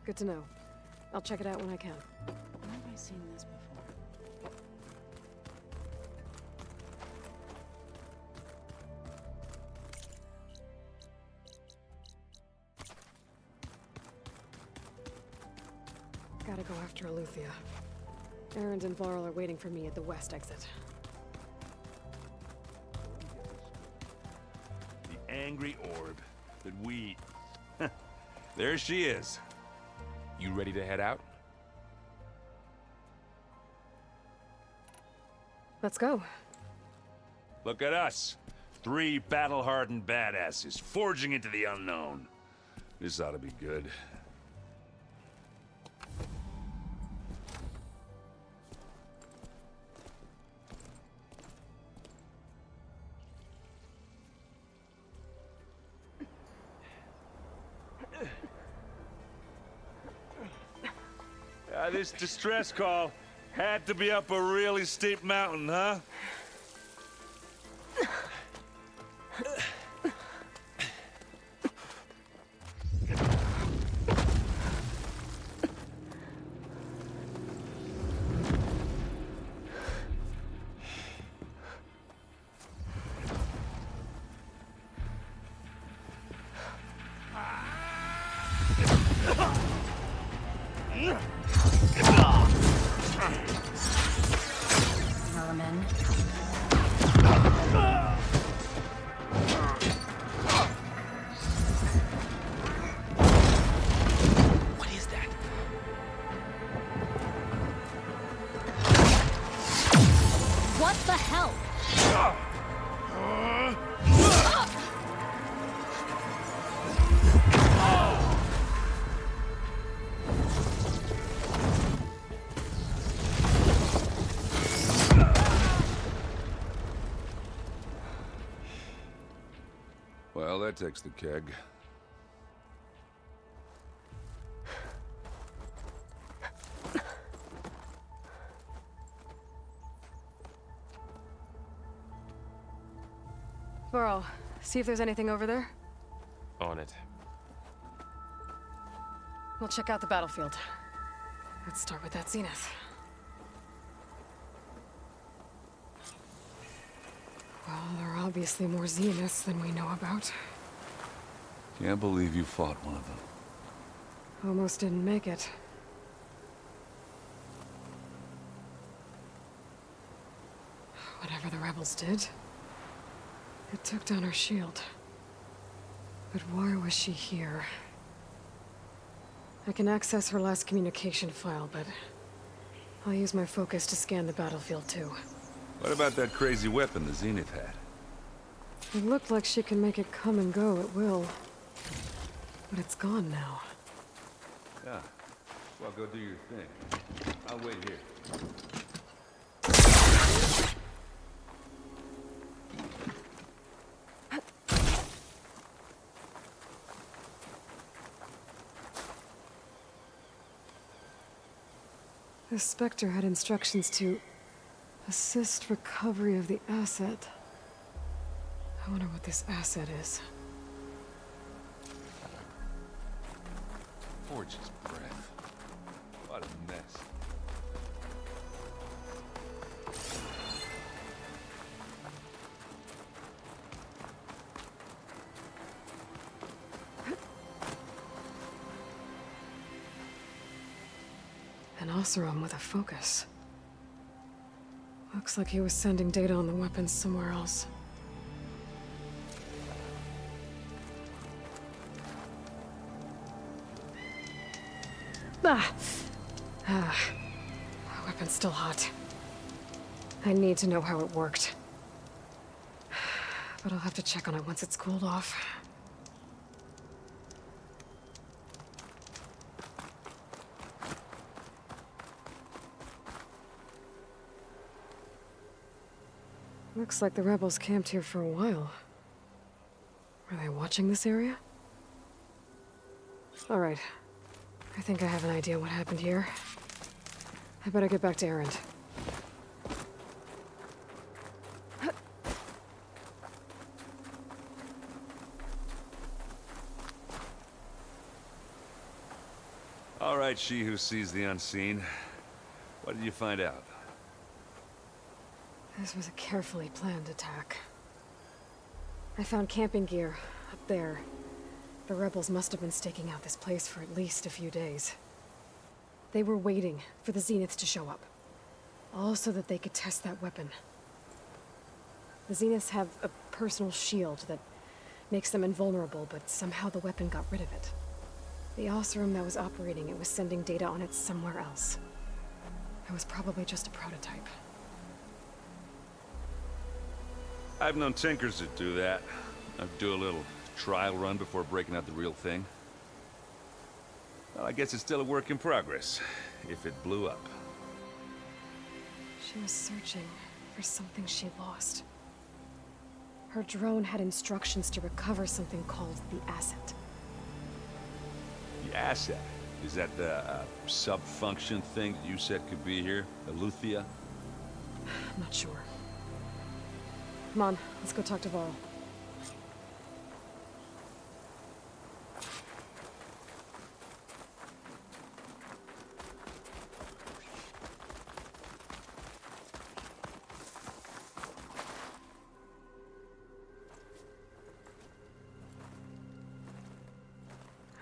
Good to know. I'll check it out when I can. Where have I seen this before? Gotta go after Aletheia. Erend and Varl are waiting for me at the west exit. The angry orb. But we... There she is. You ready to head out? Let's go. Look at us. 3 battle-hardened badasses forging into the unknown. This ought to be good. This distress call had to be up a really steep mountain, huh? Vermin. What is that? What the hell? Well, that takes the keg. Varl, see if there's anything over there. On it. We'll check out the battlefield. Let's start with that zenith. Well, there are obviously more zeniths than we know about. Can't believe you fought one of them. Almost didn't make it. Whatever the rebels did, it took down her shield. But why was she here? I can access her last communication file, but I'll use my focus to scan the battlefield too. What about that crazy weapon the Zenith had? It looked like she can make it come and go at will. But it's gone now. Yeah. Well, go do your thing. I'll wait here. The Spectre had instructions to assist recovery of the asset. I wonder what this asset is. Forge's breath. What a mess. An Oseram with a focus. Looks like he was sending data on the weapons somewhere else. Weapon's still hot. I need to know how it worked. But I'll have to check on it once it's cooled off. Looks like the rebels camped here for a while. Were they watching this area? All right. I think I have an idea what happened here. I better get back to Erend. All right, she who sees the unseen. What did you find out? This was a carefully planned attack. I found camping gear up there. The rebels must have been staking out this place for at least a few days. They were waiting for the Zeniths to show up. All so that they could test that weapon. The Zeniths have a personal shield that makes them invulnerable, but somehow the weapon got rid of it. The Oseram that was operating it was sending data on it somewhere else. It was probably just a prototype. I've known tinkers that do that. I'd do a little trial run before breaking out the real thing. Well, I guess it's still a work in progress, if it blew up. She was searching for something she lost. Her drone had instructions to recover something called the asset. The asset? Is that the sub-function thing that you said could be here? Eleuthia? I'm not sure. Come on, let's go talk to Varl.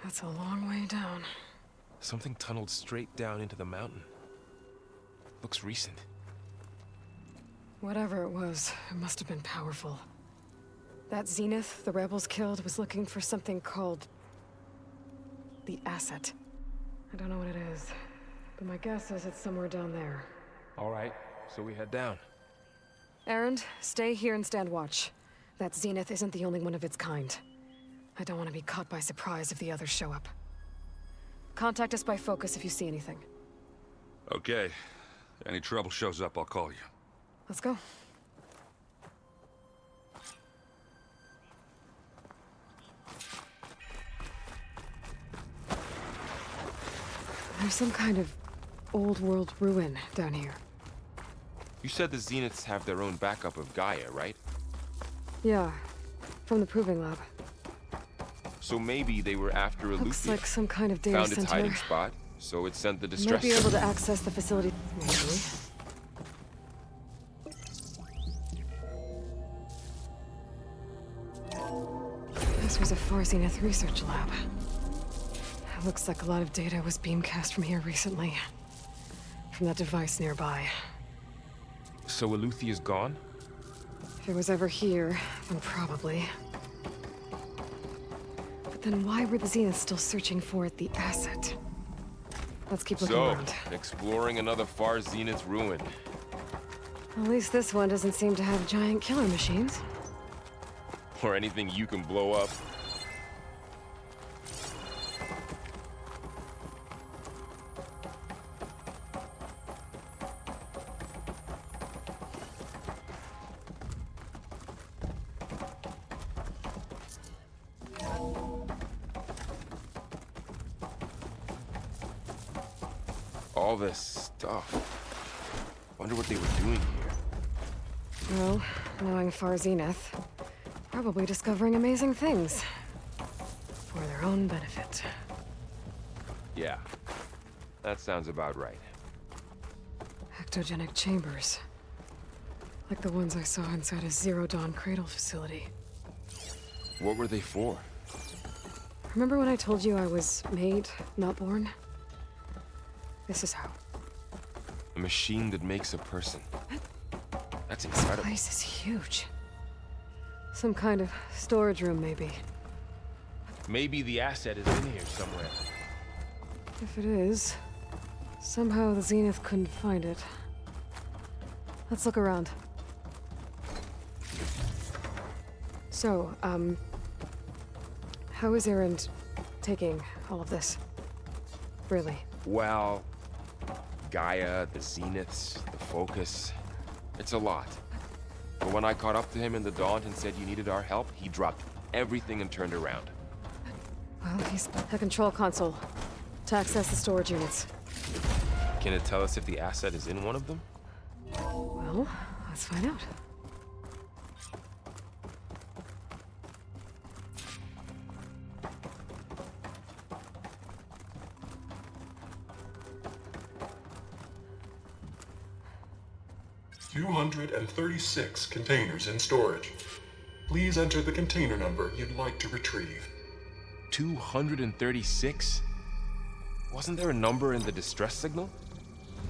That's a long way down. Something tunneled straight down into the mountain. Looks recent. Whatever it was, it must have been powerful. That Zenith the rebels killed was looking for something called the asset. I don't know what it is, but my guess is it's somewhere down there. All right, so we head down. Erend, stay here and stand watch. That Zenith isn't the only one of its kind. I don't want to be caught by surprise if the others show up. Contact us by focus if you see anything. Okay. Any trouble shows up, I'll call you. Let's go. There's some kind of old world ruin down here. You said the Zeniths have their own backup of Gaia, right? Yeah, from the proving lab. So maybe they were after Eleuthia. Looks like some kind of data Found center. its hiding spot, so it sent the Might distress be able signal. to access the facility. Maybe. This was a Far Zenith research lab. It looks like a lot of data was beamcast from here recently. From that device nearby. So Eleuthia's gone? If it was ever here, then probably. But then why were the Zeniths still searching for the asset? Let's keep looking So, around. exploring another Far Zenith ruin. At least this one doesn't seem to have giant killer machines. Or anything you can blow up. All this stuff. Wonder what they were doing here. Well, knowing Far Zenith, probably discovering amazing things. For their own benefit. Yeah, that sounds about right. Ectogenic chambers. Like the ones I saw inside a Zero Dawn Cradle facility. What were they for? Remember when I told you I was made, not born? This is how. A machine that makes a person. That's This incredible. place is huge. Some kind of storage room, maybe. Maybe the asset is in here somewhere. If it is, somehow the Zenith couldn't find it. Let's look around. So, how is Erend taking all of this? Really? Well, Gaia, the Zeniths, the Focus. It's a lot. But when I caught up to him in the Daunt and said you needed our help, he dropped everything and turned around. Well, he's at the control console to access the storage units. Can it tell us if the asset is in one of them? Well, let's find out. 236 containers in storage. Please enter the container number you'd like to retrieve. 236? Wasn't there a number in the distress signal?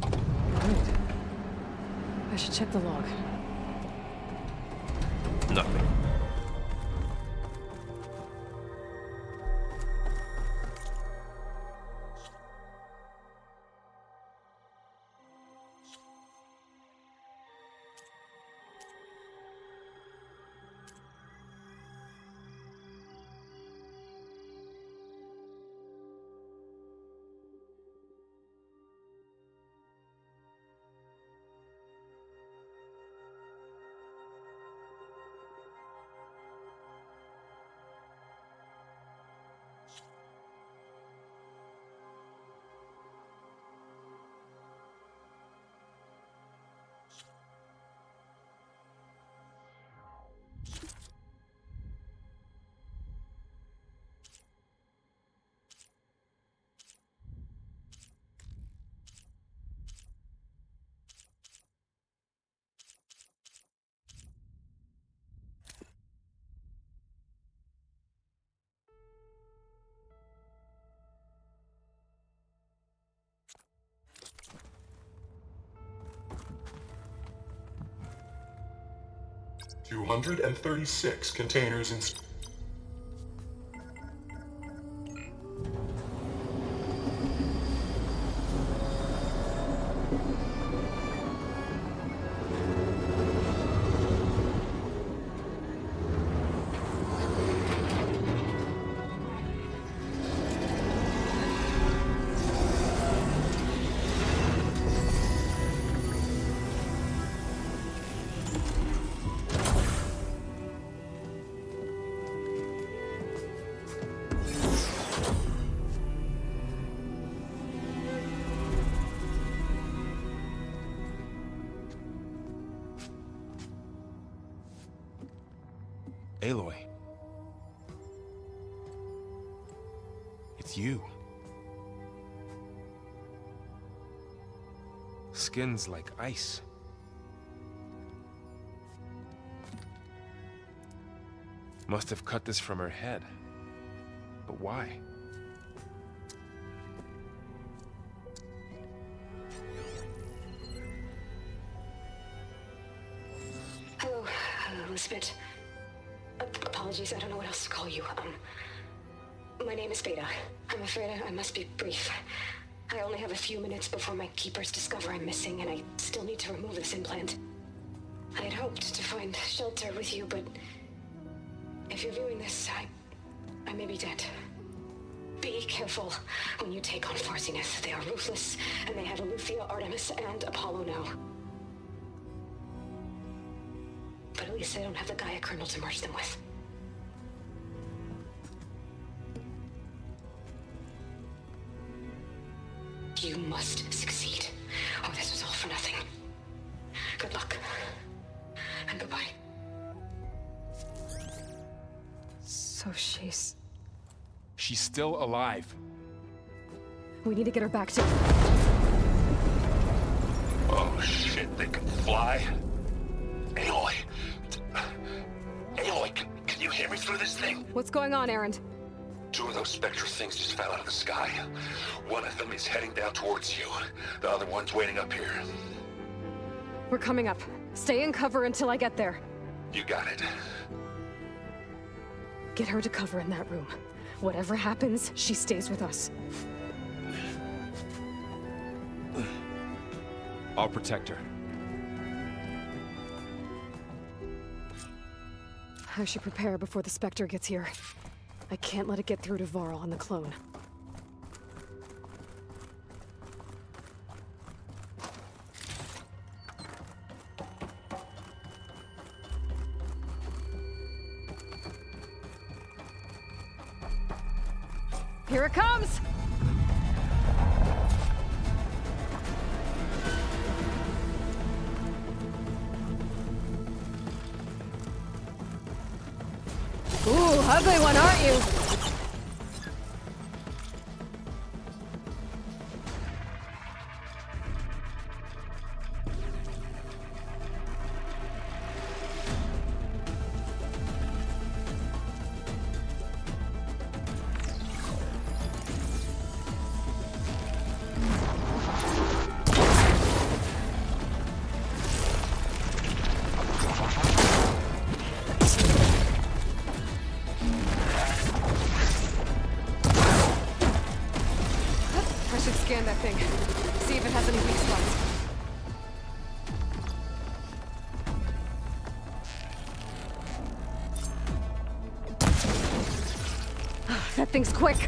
Good. I should check the log. Nothing. Two 236 containers in... Aloy. It's you. Skin's like ice. Must have cut this from her head. But why? Hello, Elizabeth. Apologies, I don't know what else to call you. My name is Veda. I'm afraid I must be brief. I only have a few minutes before my keepers discover I'm missing, and I still need to remove this implant. I had hoped to find shelter with you, but if you're viewing this, I may be dead. Be careful when you take on Farsineth. They are ruthless, and they have Aletheia, Artemis, and Apollo now. But at least they don't have the Gaia kernel to merge them with. You must succeed, or this was all for nothing. Good luck. And goodbye. So she's... She's still alive. We need to get her back to... Oh shit, they can fly? Aloy. Aloy, can you hear me through this thing? What's going on, Erend? Two of those spectral things just fell out of the sky. One of them is heading down towards you. The other one's waiting up here. We're coming up. Stay in cover until I get there. You got it. Get her to cover in that room. Whatever happens, she stays with us. I'll protect her. I should prepare before the Spectre gets here. I can't let it get through to Varl and the clone. Here it comes! Ooh, ugly one, aren't you? I should scan that thing. See if it has any weak spots. That thing's quick.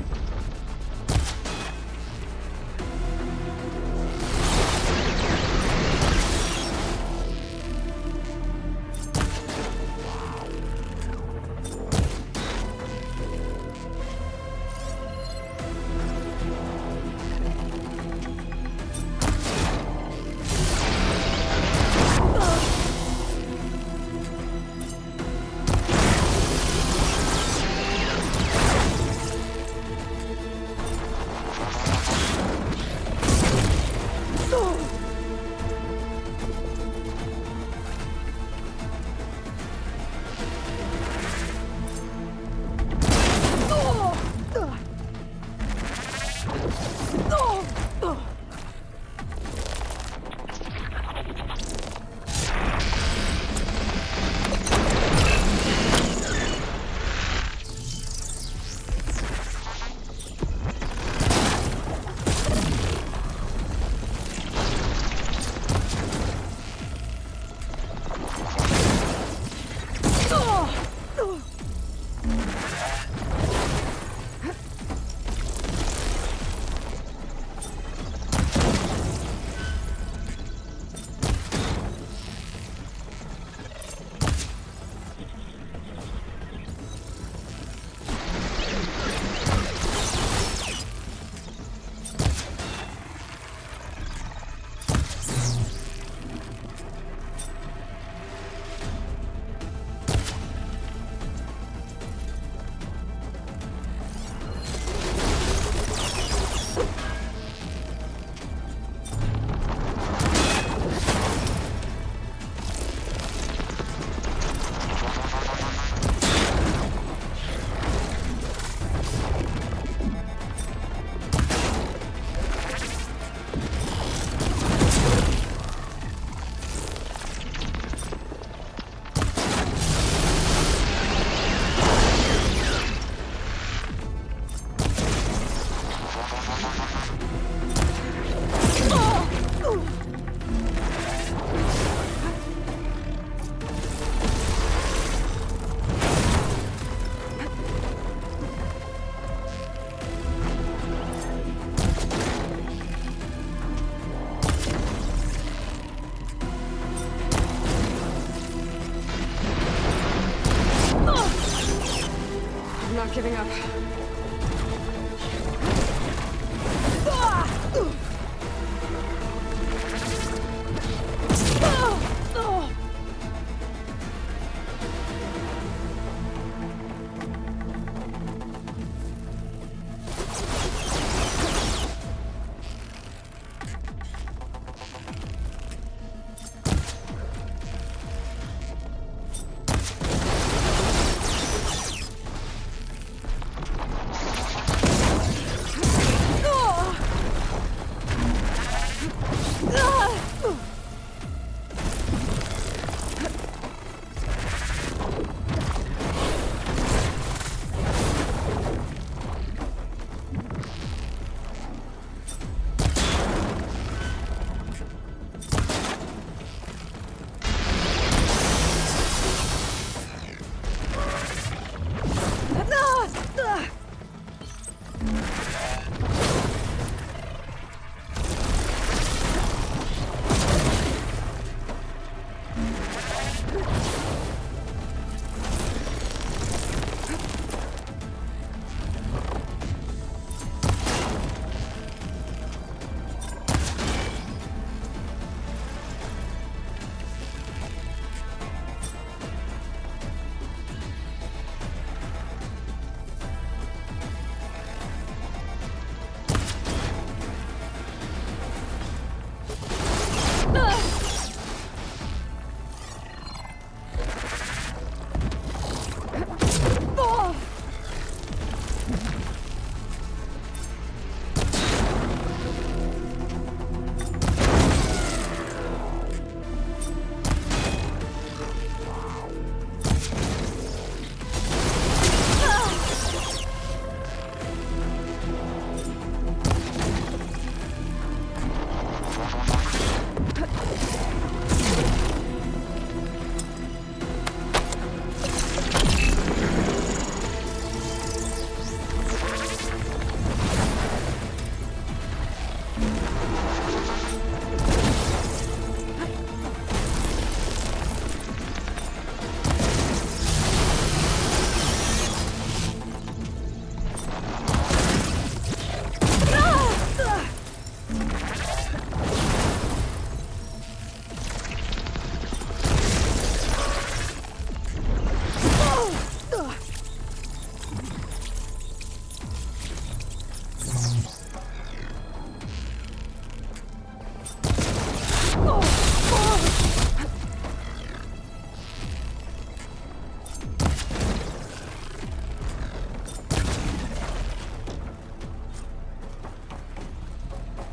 I'm not giving up.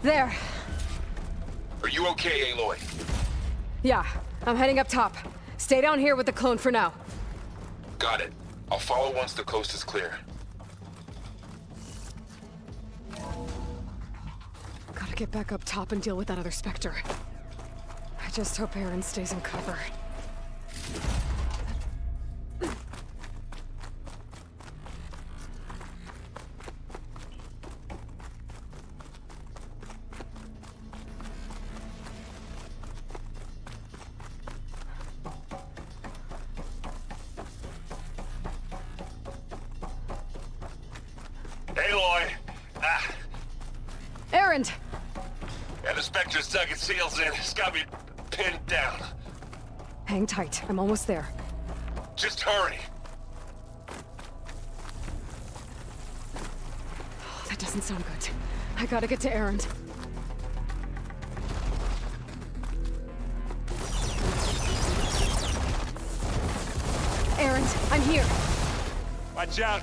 There. Are you okay, Aloy? Yeah, I'm heading up top. Stay down here with the clone for now. Got it. I'll follow once the coast is clear. Gotta get back up top and deal with that other Spectre. I just hope Aaron stays in cover. Aloy! Aaron! And the Spectre's dug its heels in. It's got me pinned down. Hang tight, I'm almost there. Just hurry. Oh, that doesn't sound good. I gotta get to Aaron. Aaron, I'm here. Watch out.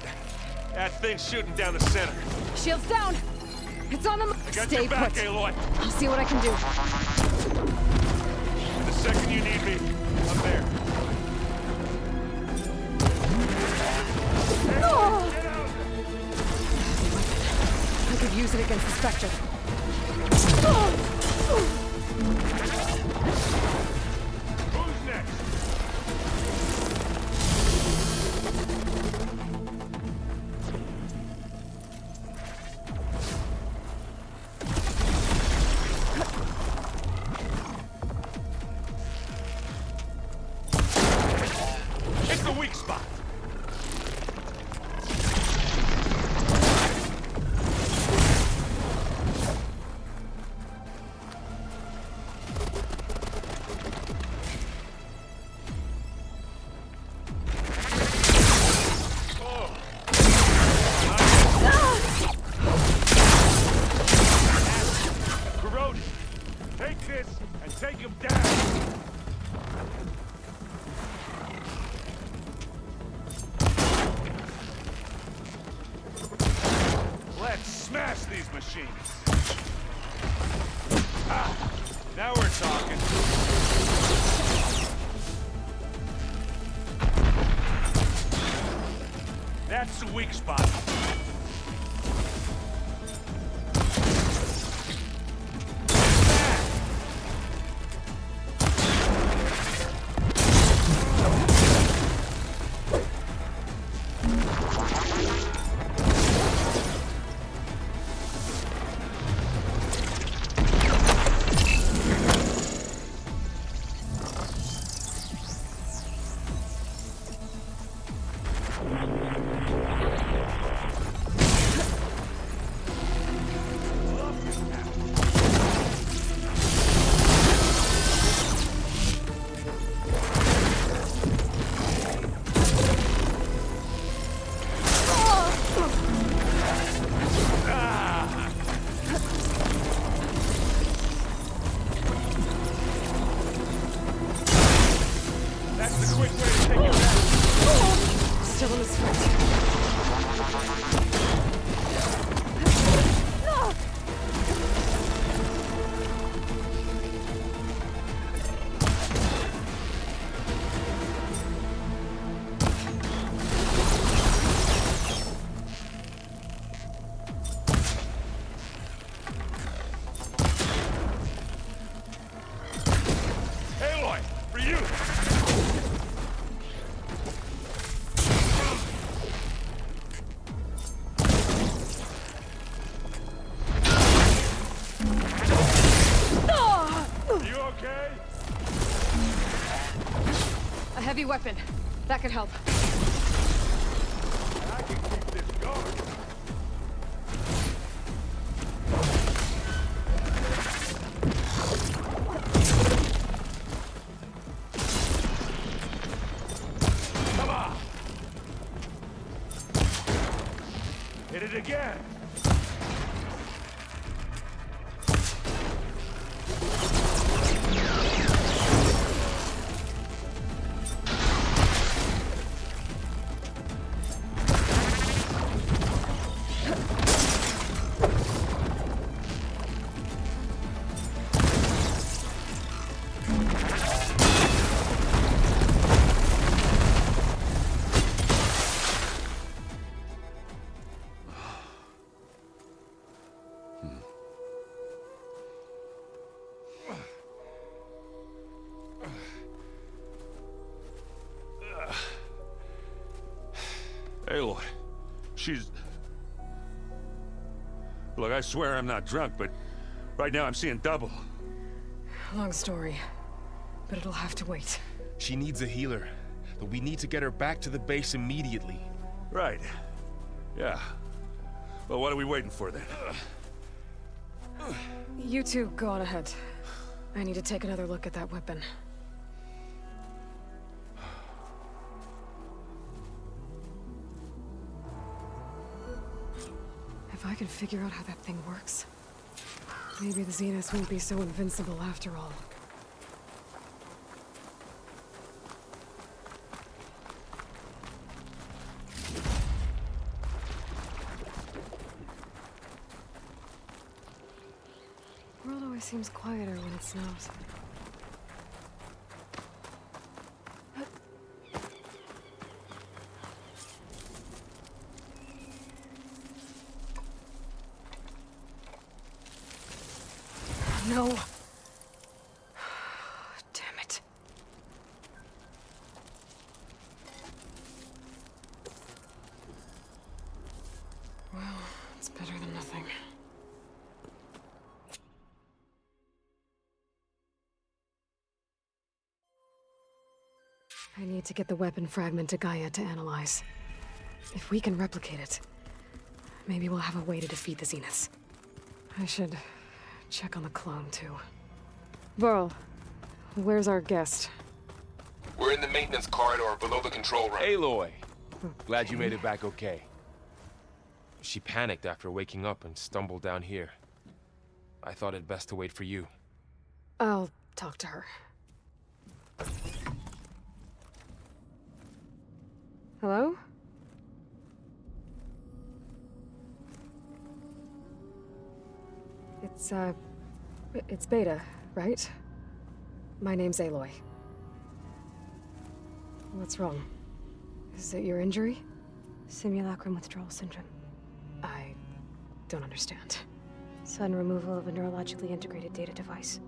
That thing's shooting down the center. Shields down! It's on the I got Stay your back, put. Aloy. I'll see what I can do. The second you need me, I'm there. Oh! Get out! I could use it against the Spectre. Who's next? Hit the weak spot. Corroded. Take this and take him down. Let's smash these machines. Ah, now we're talking. That's the weak spot. That's the quick way to take it back. Still in his foot. Aloy, for you! Are you okay? A heavy weapon. That could help. I can keep this going. Come on! Hit it again! Aloy, she's... Look, I swear I'm not drunk, but right now I'm seeing double. Long story, but it'll have to wait. She needs a healer, but we need to get her back to the base immediately. Right. Yeah. Well, what are we waiting for then? You two go on ahead. I need to take another look at that weapon. If I can figure out how that thing works, maybe the Zeniths won't be so invincible after all. The world always seems quieter when it snows. No. Damn it. Well, it's better than nothing. I need to get the weapon fragment to Gaia to analyze. If we can replicate it, maybe we'll have a way to defeat the Zeniths. I should check on the clone, too. Varl, where's our guest? We're in the maintenance corridor below the control room. Aloy! Glad you made it back okay. She panicked after waking up and stumbled down here. I thought it best to wait for you. I'll talk to her. Hello? It's Beta, right? My name's Aloy. What's wrong? Is it your injury? Simulacrum withdrawal syndrome. I don't understand. Sudden removal of a neurologically integrated data device.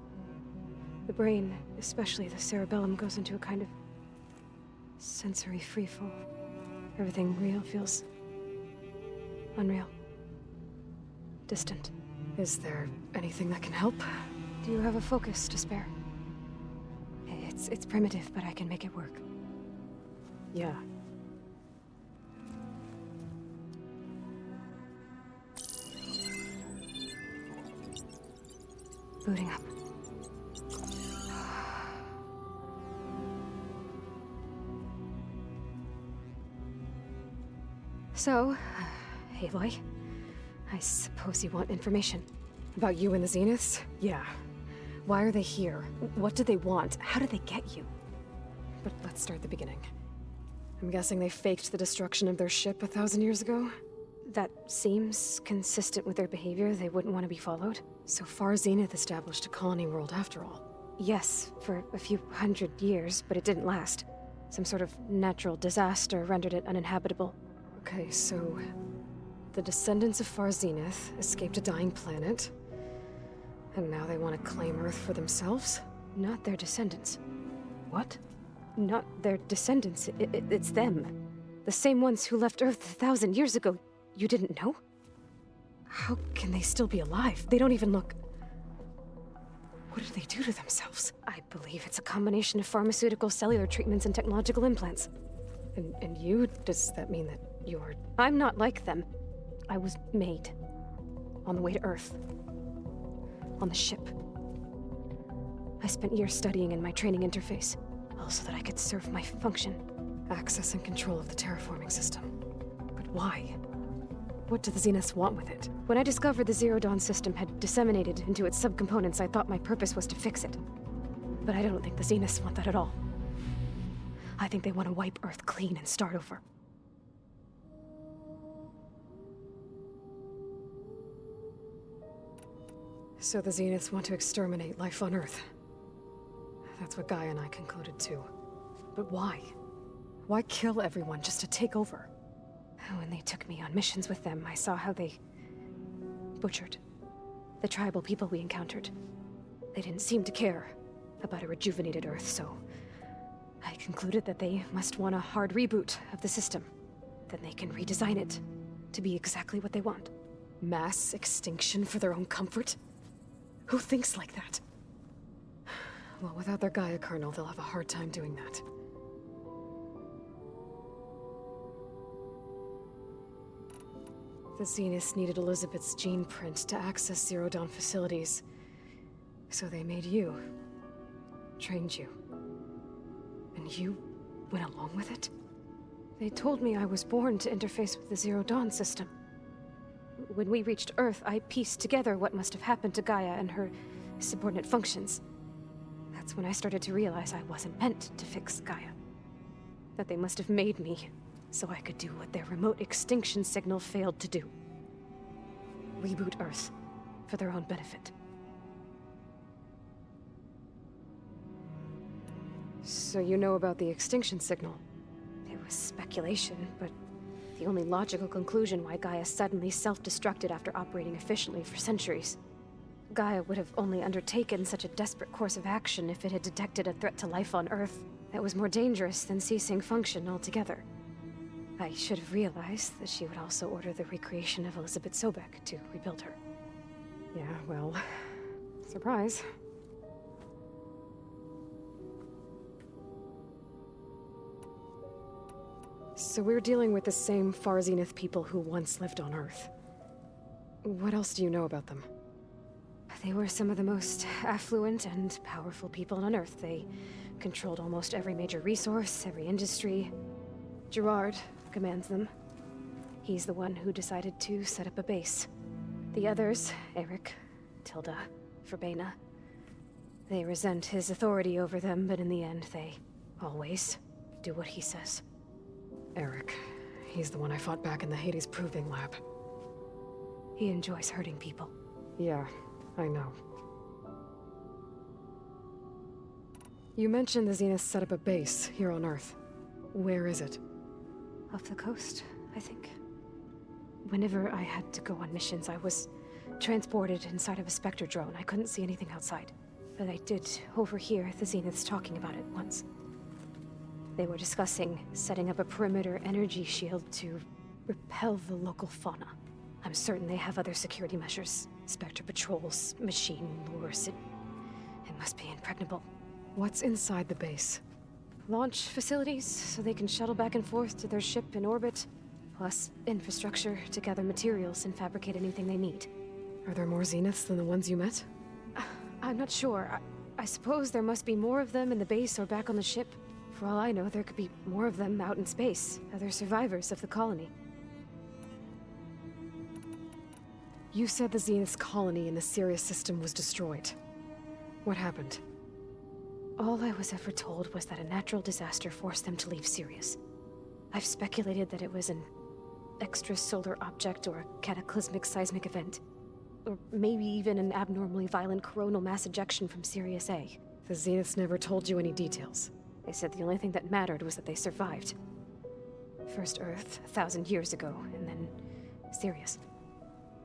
The brain, especially the cerebellum, goes into a kind of sensory freefall. Everything real feels unreal. Distant. Is there anything that can help? Do you have a focus to spare? It's primitive, but I can make it work. Yeah. Booting up. So, Aloy, I suppose you want information. About you and the Zeniths? Yeah. Why are they here? What do they want? How did they get you? But let's start at the beginning. I'm guessing they faked the destruction of their ship 1,000 years ago? That seems consistent with their behavior. They wouldn't want to be followed. So far, Zenith established a colony world after all. Yes, for a few hundred years, but it didn't last. Some sort of natural disaster rendered it uninhabitable. Okay, so the descendants of Far Zenith escaped a dying planet, and now they want to claim Earth for themselves? Not their descendants. What? Not their descendants. It's them. The same ones who left Earth 1,000 years ago. You didn't know? How can they still be alive? They don't even look... What did they do to themselves? I believe it's a combination of pharmaceutical, cellular treatments, and technological implants. And you? Does that mean that you're... I'm not like them. I was made. On the way to Earth. On the ship. I spent years studying in my training interface, all so that I could serve my function. Access and control of the terraforming system. But why? What do the Zeniths want with it? When I discovered the Zero Dawn system had disseminated into its subcomponents, I thought my purpose was to fix it. But I don't think the Zeniths want that at all. I think they want to wipe Earth clean and start over. So the Zeniths want to exterminate life on Earth. That's what Gaia and I concluded too. But why? Why kill everyone just to take over? When they took me on missions with them, I saw how they butchered the tribal people we encountered. They didn't seem to care about a rejuvenated Earth, so I concluded that they must want a hard reboot of the system. then they can redesign it to be exactly what they want. Mass extinction for their own comfort? Who thinks like that? Well, without their Gaia kernel, they'll have a hard time doing that. The Zeniths needed Elizabeth's gene print to access Zero Dawn facilities. So they made you. Trained you. And you went along with it? They told me I was born to interface with the Zero Dawn system. When we reached Earth, I pieced together what must have happened to Gaia and her subordinate functions. That's when I started to realize I wasn't meant to fix Gaia. That they must have made me so I could do what their remote extinction signal failed to do. Reboot Earth for their own benefit. So you know about the extinction signal? It was speculation, but the only logical conclusion why Gaia suddenly self-destructed after operating efficiently for centuries. Gaia would have only undertaken such a desperate course of action if it had detected a threat to life on Earth that was more dangerous than ceasing function altogether. I should have realized that she would also order the recreation of Elizabeth Sobek to rebuild her. Yeah, well, surprise. So we're dealing with the same Far Zenith people who once lived on Earth. What else do you know about them? They were some of the most affluent and powerful people on Earth. They controlled almost every major resource, every industry. Gerard commands them. He's the one who decided to set up a base. The others, Eric, Tilda, Verbena, they resent his authority over them, but in the end, they always do what he says. Eric. He's the one I fought back in the Hades Proving Lab. He enjoys hurting people. Yeah, I know. You mentioned the Zeniths set up a base here on Earth. Where is it? Off the coast, I think. Whenever I had to go on missions, I was transported inside of a Spectre drone. I couldn't see anything outside. But I did overhear the Zeniths talking about it once. They were discussing setting up a perimeter energy shield to repel the local fauna. I'm certain they have other security measures. Spectre patrols, machine lures. It must be impregnable. What's inside the base? Launch facilities, so they can shuttle back and forth to their ship in orbit. Plus, infrastructure to gather materials and fabricate anything they need. Are there more Zeniths than the ones you met? I'm not sure. I suppose there must be more of them in the base or back on the ship. For all I know, there could be more of them out in space, other survivors of the colony. You said the Zenith's colony in the Sirius system was destroyed. What happened? All I was ever told was that a natural disaster forced them to leave Sirius. I've speculated that it was an extrasolar object or a cataclysmic seismic event. Or maybe even an abnormally violent coronal mass ejection from Sirius A. The Zeniths never told you any details. They said the only thing that mattered was that they survived. First Earth, 1,000 years ago, and then Sirius.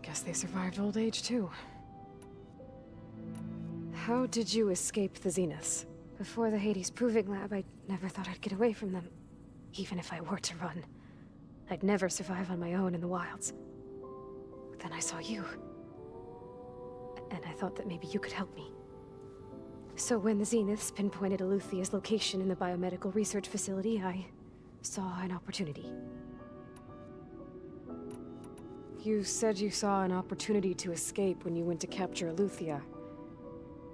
Guess they survived old age, too. How did you escape the Zeniths? Before the Hades Proving Lab, I never thought I'd get away from them. Even if I were to run. I'd never survive on my own in the wilds. But then I saw you. And I thought that maybe you could help me. So when the Zeniths pinpointed Eluthia's location in the biomedical research facility, I saw an opportunity. You said you saw an opportunity to escape when you went to capture Eluthia.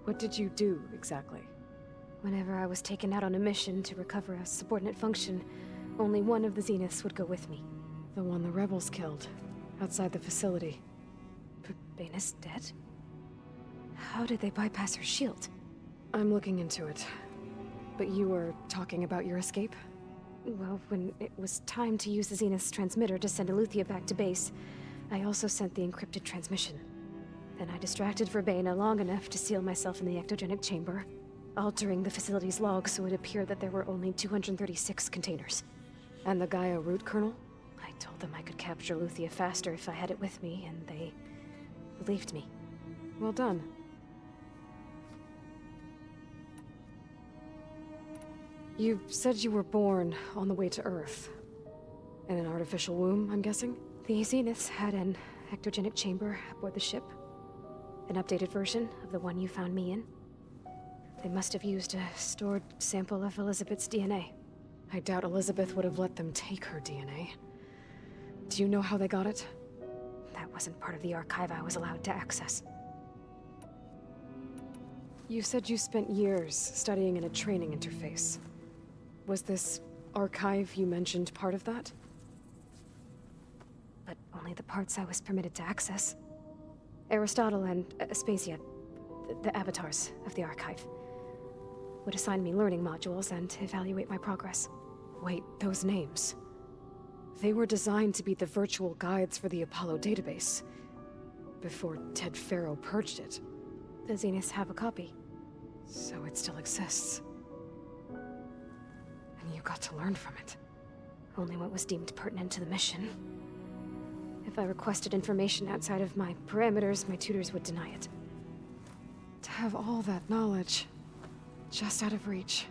What did you do, exactly? Whenever I was taken out on a mission to recover a subordinate function, only one of the Zeniths would go with me. The one the rebels killed, outside the facility. Baina's dead? How did they bypass her shield? I'm looking into it. But you were talking about your escape? Well, when it was time to use the Zenith's transmitter to send Eluthia back to base, I also sent the encrypted transmission. Then I distracted Verbena long enough to seal myself in the ectogenic chamber, altering the facility's log so it appeared that there were only 236 containers. And the Gaia root kernel? I told them I could capture Eluthia faster if I had it with me, and they believed me. Well done. You said you were born on the way to Earth. And an artificial womb, I'm guessing? The Zeniths had an ectogenic chamber aboard the ship. An updated version of the one you found me in. They must have used a stored sample of Elizabeth's DNA. I doubt Elizabeth would have let them take her DNA. Do you know how they got it? That wasn't part of the archive I was allowed to access. You said you spent years studying in a training interface. Was this archive you mentioned part of that? But only the parts I was permitted to access. Aristotle and Aspasia, the avatars of the archive, would assign me learning modules and evaluate my progress. Wait, those names. They were designed to be the virtual guides for the Apollo database, before Ted Faro purged it. The Zeniths have a copy. So it still exists. And you got to learn from it. Only what was deemed pertinent to the mission. If I requested information outside of my parameters, my tutors would deny it. To have all that knowledge, just out of reach.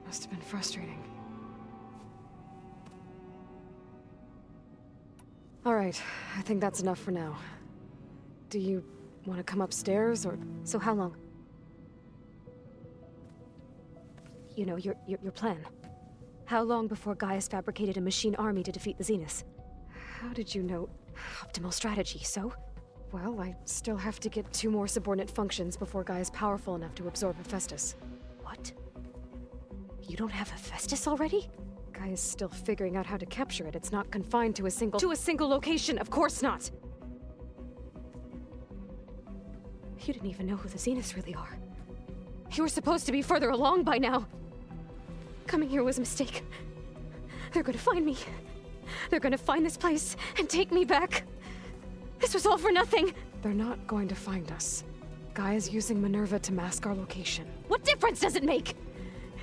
Must have been frustrating. All right, I think that's enough for now. Do you want to come upstairs, or...? So how long? You know, your plan. How long before Gaius fabricated a machine army to defeat the Zeniths? How did you know? Optimal strategy, so? Well, I still have to get 2 more subordinate functions before Guy is powerful enough to absorb Hephaestus. What? You don't have Hephaestus already? Guy is still figuring out how to capture it. It's not confined to a single location, of course not! You didn't even know who the Zeniths really are. You were supposed to be further along by now! Coming here was a mistake. They're gonna find me. They're gonna find this place and take me back. This was all for nothing! They're not going to find us. Guy is using Minerva to mask our location. What difference does it make?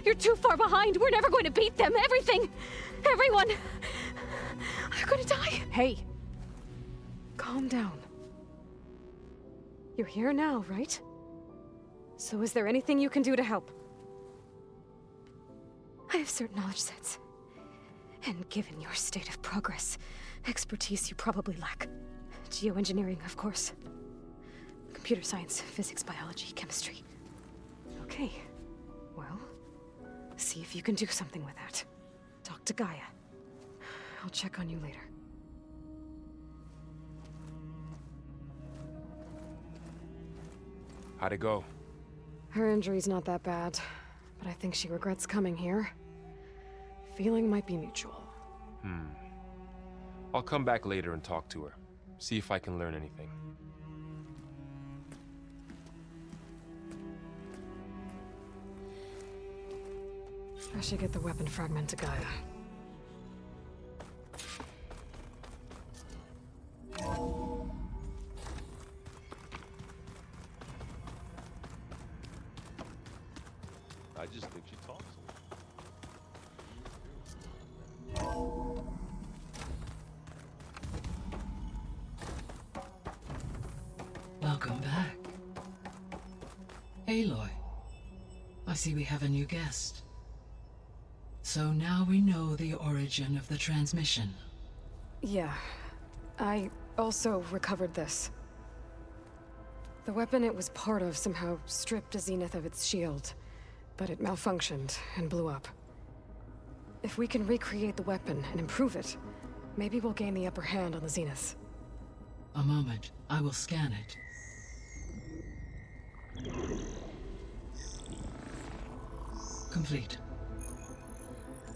You're too far behind. We're never going to beat them. Everything, everyone, are gonna die. Hey! Calm down. You're here now, right? So is there anything you can do to help? I have certain knowledge sets. And given your state of progress, expertise you probably lack. Geoengineering, of course. Computer science, physics, biology, chemistry. Okay. Well, see if you can do something with that. Talk to Gaia. I'll check on you later. How'd it go? Her injury's not that bad, but I think she regrets coming here. Feeling might be mutual. I'll come back later and talk to her. See if I can learn anything. I should get the weapon fragment to Gaia. I just think she talks. Welcome back. Aloy, I see we have a new guest. So now we know the origin of the transmission. Yeah. I also recovered this. The weapon it was part of somehow stripped a Zenith of its shield, but it malfunctioned and blew up. If we can recreate the weapon and improve it, maybe we'll gain the upper hand on the Zeniths. A moment, I will scan it. Complete.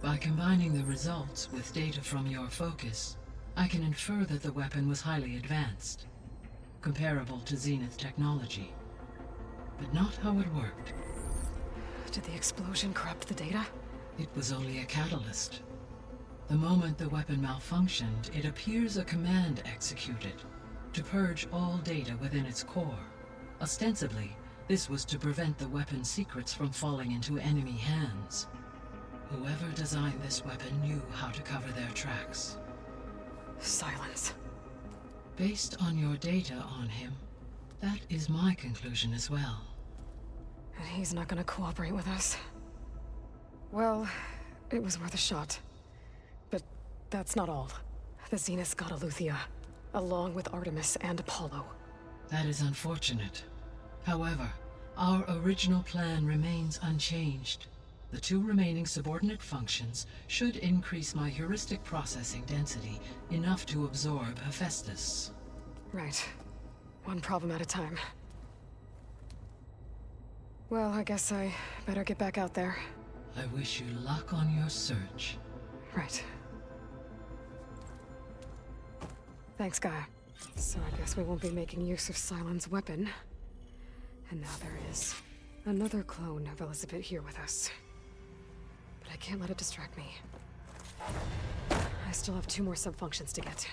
By combining the results with data from your focus, I can infer that the weapon was highly advanced, comparable to Zenith technology, but not how it worked. Did the explosion corrupt the data? It was only a catalyst. The moment the weapon malfunctioned, it appears a command executed to purge all data within its core. Ostensibly, this was to prevent the weapon's secrets from falling into enemy hands. Whoever designed this weapon knew how to cover their tracks. Silence. Based on your data on him, that is my conclusion as well. And he's not gonna cooperate with us. Well, it was worth a shot. that's not all. The Zeniths got Eleuthia, along with Artemis and Apollo. That is unfortunate. However, our original plan remains unchanged. The 2 remaining subordinate functions should increase my heuristic processing density enough to absorb Hephaestus. Right. One problem at a time. Well, I guess I better get back out there. I wish you luck on your search. Right. Thanks, Gaia. So I guess we won't be making use of Cylon's weapon. And now there is another clone of Elizabeth here with us. But I can't let it distract me. I still have 2 more sub-functions to get.